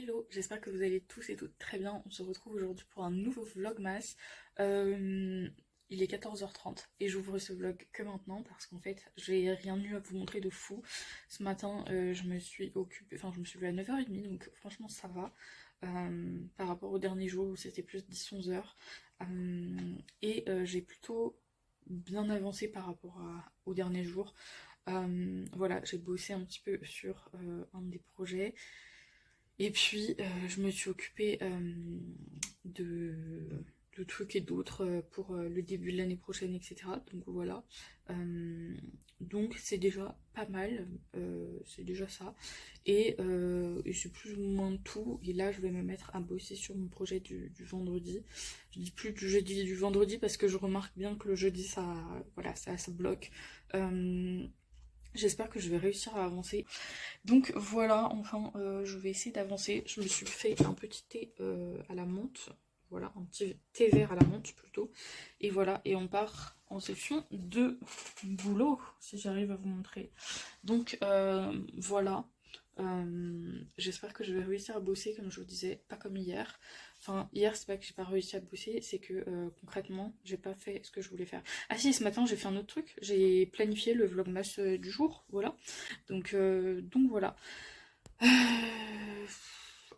Hello, j'espère que vous allez tous et toutes très bien. On se retrouve aujourd'hui pour un nouveau vlogmas. Il est 14h30 et j'ouvre ce vlog que maintenant parce qu'en fait j'ai rien eu à vous montrer de fou. Ce matin je me suis occupée, enfin je me suis levée à 9h30 donc franchement ça va par rapport au dernier jour où c'était plus 10-11h. J'ai plutôt bien avancé par rapport au dernier jour. Voilà, j'ai bossé un petit peu sur un des projets. Et puis, je me suis occupée de, de trucs et d'autres pour le début de l'année prochaine, etc. Donc voilà. Donc c'est déjà pas mal, c'est déjà ça. Et c'est plus ou moins tout. Et là, je vais me mettre à bosser sur mon projet du vendredi. Je dis plus du jeudi et du vendredi parce que je remarque bien que le jeudi, ça, voilà, ça bloque. Euh, J'espère que je vais réussir à avancer. Donc voilà, enfin, je vais essayer d'avancer. Je me suis fait un petit thé à la menthe. Voilà, un petit thé vert à la menthe plutôt. Et voilà, et on part en session de boulot, si j'arrive à vous montrer. Donc voilà. J'espère que je vais réussir à bosser comme je vous disais, pas comme hier. Enfin, hier, c'est pas que j'ai pas réussi à bosser, c'est que concrètement, j'ai pas fait ce que je voulais faire. Ah si, ce matin, j'ai fait un autre truc. J'ai planifié le vlogmas du jour, voilà. Donc voilà. Euh,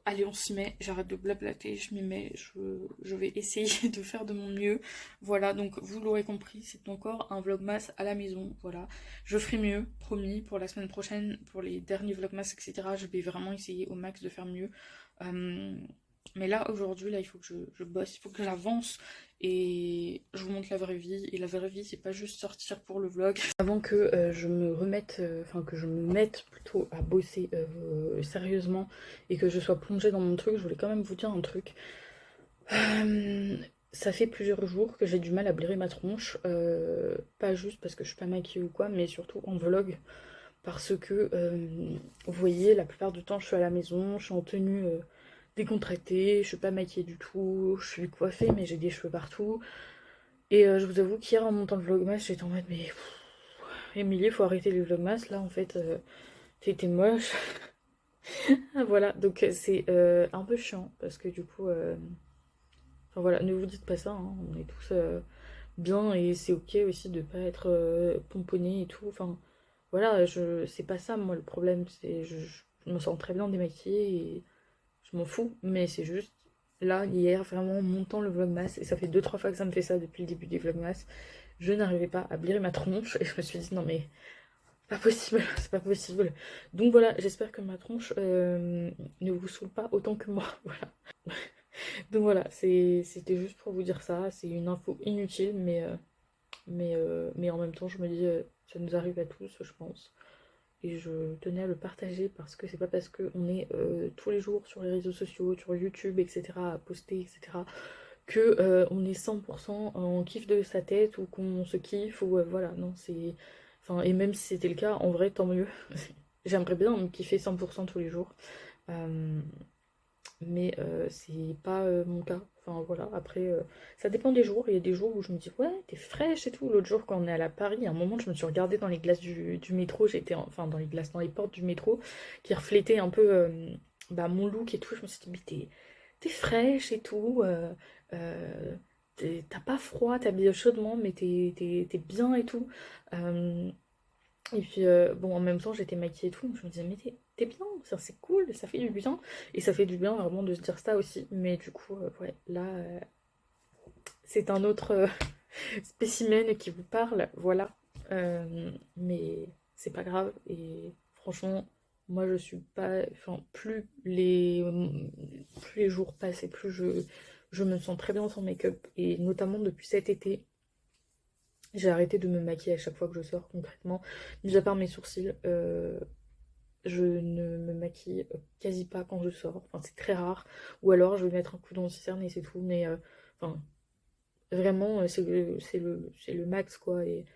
Allez, on s'y met, j'arrête de blablater, je m'y mets, je vais essayer de faire de mon mieux. Voilà, donc vous l'aurez compris, c'est encore un vlogmas à la maison, voilà. Je ferai mieux, promis, pour la semaine prochaine, pour les derniers vlogmas, etc. Je vais vraiment essayer au max de faire mieux. Euh, mais là, aujourd'hui, là, il faut que je bosse, il faut que j'avance et je vous montre la vraie vie. Et la vraie vie, c'est pas juste sortir pour le vlog. Avant que je me remette, enfin que je me mette plutôt à bosser sérieusement et que je sois plongée dans mon truc, je voulais quand même vous dire un truc. Euh, Ça fait plusieurs jours que j'ai du mal à blairer ma tronche, pas juste parce que je suis pas maquillée ou quoi, mais surtout en vlog, parce que vous voyez, la plupart du temps je suis à la maison, je suis en tenue décontractée, je suis pas maquillée du tout, je suis coiffée mais j'ai des cheveux partout. Et je vous avoue qu'hier en montant le vlogmas, j'étais en mode mais Émilie, faut arrêter les vlogmas là en fait, t'es moche. Ah, voilà, donc c'est un peu chiant parce que du coup, enfin voilà, ne vous dites pas ça, hein, on est tous bien et c'est ok aussi de pas être pomponné et tout. Enfin voilà, c'est pas ça moi le problème, c'est je me sens très bien démaquillée et je m'en fous, mais c'est juste là hier vraiment montant le vlogmas et ça fait deux trois fois que ça me fait ça depuis le début des vlogmas, je n'arrivais pas à blairer ma tronche et je me suis dit non mais pas possible, c'est pas possible. Donc voilà, j'espère que ma tronche ne vous saoule pas autant que moi. Voilà. Donc voilà, c'était juste pour vous dire ça. C'est une info inutile, mais en même temps, je me dis, ça nous arrive à tous, je pense. Et je tenais à le partager parce que c'est pas parce qu'on est tous les jours sur les réseaux sociaux, sur YouTube, etc., à poster, etc., que on est 100% en kiff de sa tête ou qu'on se kiffe ou voilà, non, c'est... Enfin, et même si c'était le cas, en vrai, tant mieux. J'aimerais bien me kiffer 100% tous les jours. Euh, mais c'est pas mon cas. Enfin voilà, après, ça dépend des jours. Il y a des jours où je me dis, ouais, t'es fraîche et tout. L'autre jour, quand on est allé à Paris, à un moment, je me suis regardée dans les glaces du métro. Enfin, dans les glaces, dans les portes du métro, qui reflétaient un peu bah, mon look et tout. Je me suis dit, mais t'es fraîche et tout. T'as pas froid, t'habilles chaudement, mais t'es bien et tout. Euh, et puis, bon, en même temps, j'étais maquillée et tout, donc je me disais, mais t'es bien, ça c'est cool, ça fait du bien. Et ça fait du bien vraiment de se dire ça aussi. Mais du coup, ouais, là, c'est un autre spécimen qui vous parle, voilà. Mais c'est pas grave. Et franchement, moi, je suis pas. Enfin, plus les jours passent et plus je me sens très bien sans make-up. Et notamment depuis cet été. J'ai arrêté de me maquiller à chaque fois que je sors concrètement, mis à part mes sourcils. Je ne me maquille quasi pas quand je sors, enfin c'est très rare, ou alors je vais mettre un coup d'anti-cerne et c'est tout, mais enfin vraiment c'est le max quoi, et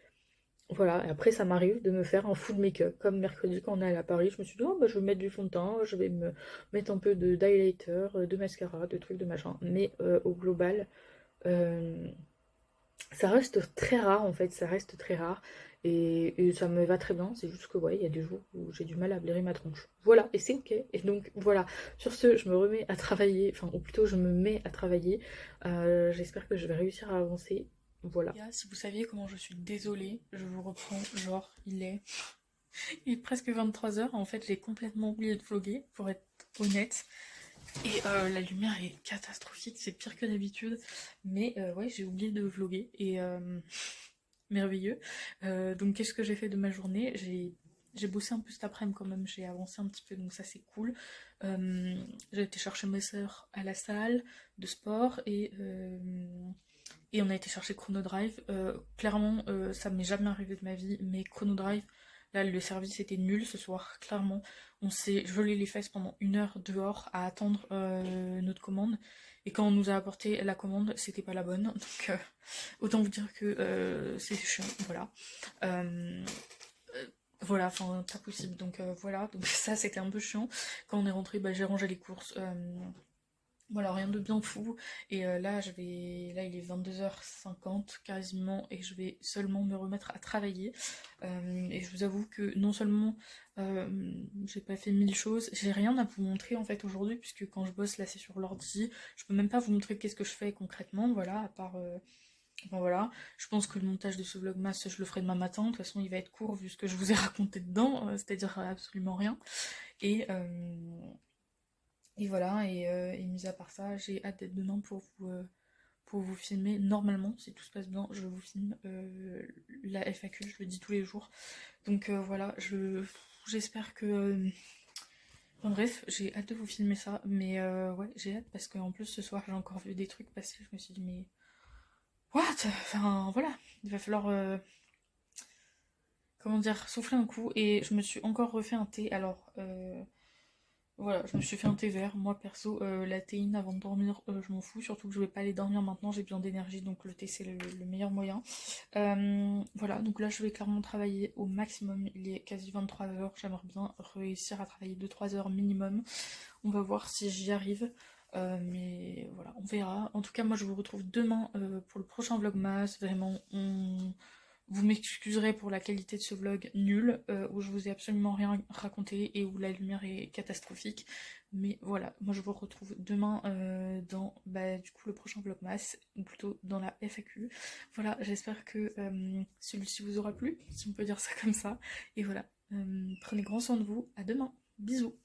voilà. Et après ça m'arrive de me faire un full make-up, comme mercredi quand on est allé à Paris, je me suis dit oh bah je vais mettre du fond de teint, je vais me mettre un peu de d'highlighter, de mascara, de trucs de machin, mais au global, euh, Ça reste très rare en fait, ça reste très rare et ça me va très bien, c'est juste que ouais, il y a des jours où j'ai du mal à blairer ma tronche. Voilà, et c'est ok. Et donc voilà, sur ce, je me remets à travailler, enfin ou plutôt je me mets à travailler. J'espère que je vais réussir à avancer. Voilà. Les gars, si vous saviez comment je suis désolée, je vous reprends, genre il est presque 23 h. En fait, j'ai complètement oublié de vlogger, pour être honnête. Et la lumière est catastrophique, c'est pire que d'habitude. Mais ouais, j'ai oublié de vlogger et merveilleux. Donc qu'est-ce que j'ai fait de ma journée? J'ai bossé un peu cet après-midi quand même, j'ai avancé un petit peu, donc ça c'est cool. J'ai été chercher mes sœurs à la salle de sport et on a été chercher Chrono Drive. Clairement, ça m'est jamais arrivé de ma vie, mais Chrono Drive, là, le service était nul ce soir. Clairement, on s'est gelé les fesses pendant 1 heure dehors à attendre notre commande. Et quand on nous a apporté la commande, c'était pas la bonne. Donc, autant vous dire que c'est chiant. Voilà. Euh, voilà, enfin, pas possible. Donc, voilà. Donc, ça, c'était un peu chiant. Quand on est rentré, bah, j'ai rangé les courses. Voilà, rien de bien fou. Et là, il est 22h50 quasiment, et je vais seulement me remettre à travailler. Et je vous avoue que non seulement j'ai pas fait 1000 choses, j'ai rien à vous montrer en fait aujourd'hui, puisque quand je bosse là, c'est sur l'ordi. Je peux même pas vous montrer qu'est-ce que je fais concrètement, voilà, à part. Enfin, voilà, je pense que le montage de ce vlogmas, je le ferai demain matin. De toute façon, il va être court vu ce que je vous ai raconté dedans, c'est-à-dire absolument rien. Et. Et voilà, et mis à part ça, j'ai hâte d'être demain pour vous filmer. Normalement, si tout se passe bien, je vous filme la FAQ, je le dis tous les jours. Donc voilà, j'espère que... Enfin bref, j'ai hâte de vous filmer ça, mais ouais, j'ai hâte parce qu'en plus ce soir j'ai encore vu des trucs passer, je me suis dit mais... What? Enfin voilà, il va falloir... comment dire, souffler un coup, et je me suis encore refait un thé, alors... voilà, je me suis fait un thé vert. Moi perso, la théine avant de dormir, je m'en fous. Surtout que je vais pas aller dormir maintenant, j'ai besoin d'énergie, donc le thé c'est le meilleur moyen. Voilà, donc là je vais clairement travailler au maximum. Il est quasi 23 h. J'aimerais bien réussir à travailler 2-3 heures minimum. On va voir si j'y arrive. Mais voilà, on verra. En tout cas, moi je vous retrouve demain pour le prochain vlogmas. Vraiment, vous m'excuserez pour la qualité de ce vlog nul, où je vous ai absolument rien raconté et où la lumière est catastrophique. Mais voilà, moi je vous retrouve demain dans bah, du coup le prochain vlogmas, ou plutôt dans la FAQ. Voilà, j'espère que celui-ci vous aura plu, si on peut dire ça comme ça. Et voilà, prenez grand soin de vous, à demain, bisous.